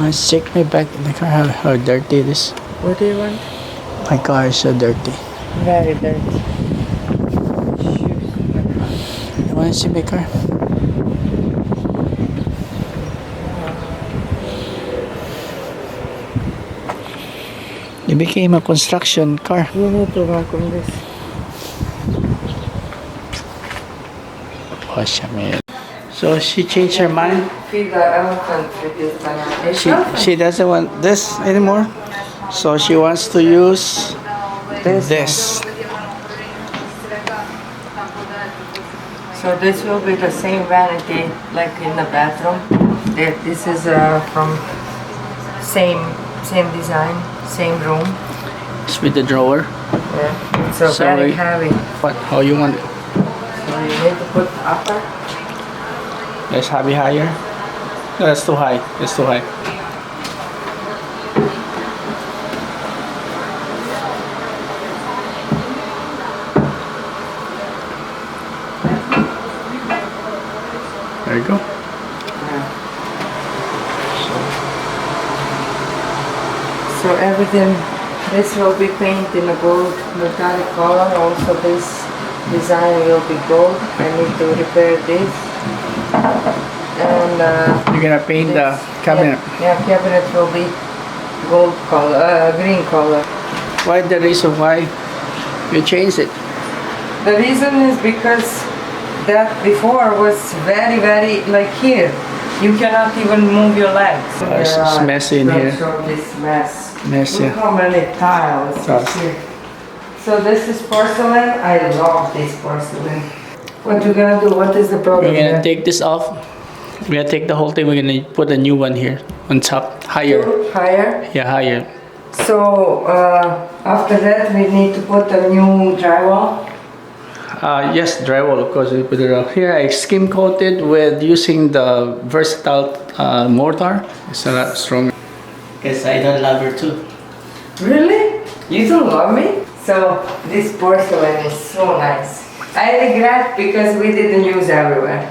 Let's check my back in the car, how dirty it is. What do you want? My car is so dirty. Very dirty. You want to see my car? It became a construction car. You need to work on this. Oh, man. So she changed her mind. Feed the elephant with this banana. She doesn't want this anymore. So she wants to use this. So this will be the same vanity like in the bathroom. This is from same design, same room. It's with the drawer. Yeah. So So very we- heavy. What? How you want it? So you need to put upper. Let's have it higher. No, that's too high. It's too high. There you go. Yeah. So everything, this will be painted in a gold metallic color. Also this design will be gold. I need to repair this. And You're gonna paint the cabinet. Yeah, cabinet will be gold color, green color. Why the reason why you changed it? The reason is because that before was very like here. You cannot even move your legs. It's messy in here. Show this mess. Messy. Look how many tiles is here. So this is porcelain. I love this porcelain. What you gonna do? What is the problem? We're gonna take this off. We're gonna take the whole thing. We're gonna put a new one here on top, higher. Higher. Yeah, higher. So after that we need to put a new drywall. Yes, drywall, of course. We put it up. Here I skim coated with using the versatile mortar. It's a lot stronger. Because I don't love her too. Really? You don't love me? So this porcelain is so nice. I regret because we didn't use everywhere.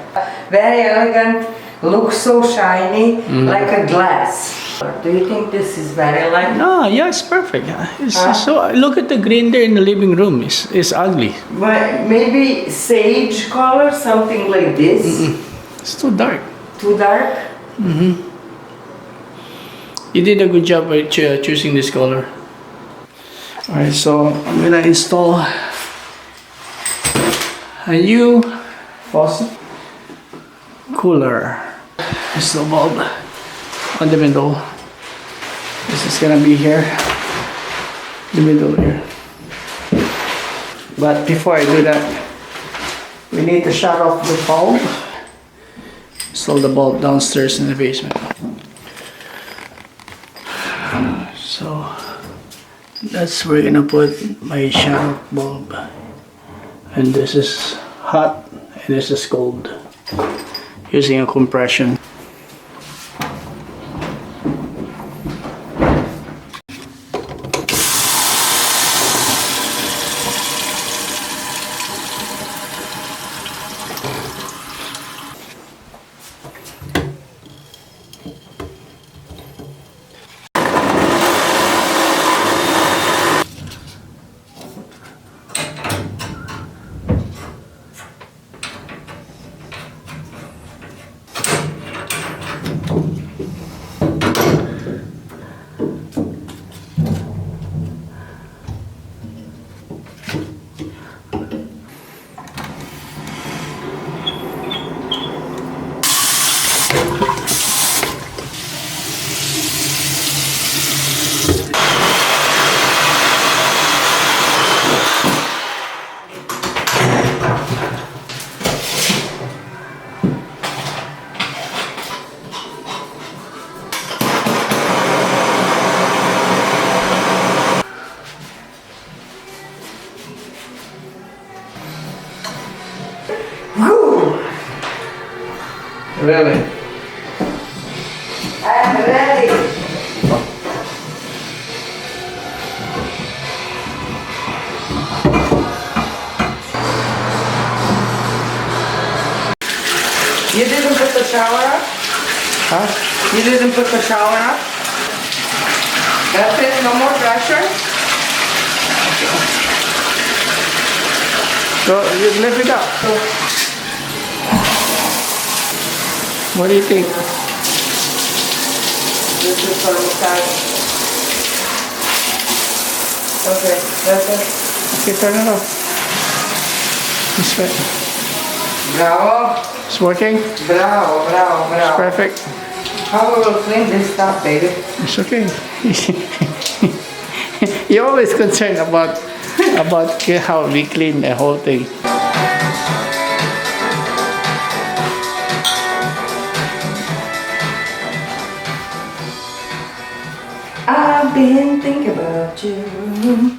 Very elegant, looks so shiny, like a glass. Do you think this is very light? No, yeah, it's perfect. It's so look at the green there in the living room. It's ugly. But maybe sage color, something like this. It's too dark. Too dark? You did a good job by choosing this color. Alright, so I'm gonna install a new faucet cooler. This is the bulb on the middle. This is gonna be here, the middle here. But before I do that, we need to shut off the bulb. Install the bulb downstairs in the basement. So that's where we're gonna put my shadow bulb. And this is hot and this is cold. Using a compression. Really? I'm ready. You didn't put the shower up? Huh? You didn't put the shower up? That's it? No more pressure? So you lift it up. What do you think? This is for massage. Okay, that's it. Okay, turn it off. It's right. Bravo. It's working. Bravo, bravo, bravo. Perfect. How we will clean this stuff, baby? It's okay. You're always concerned about how we clean the whole thing. I've been thinking about you.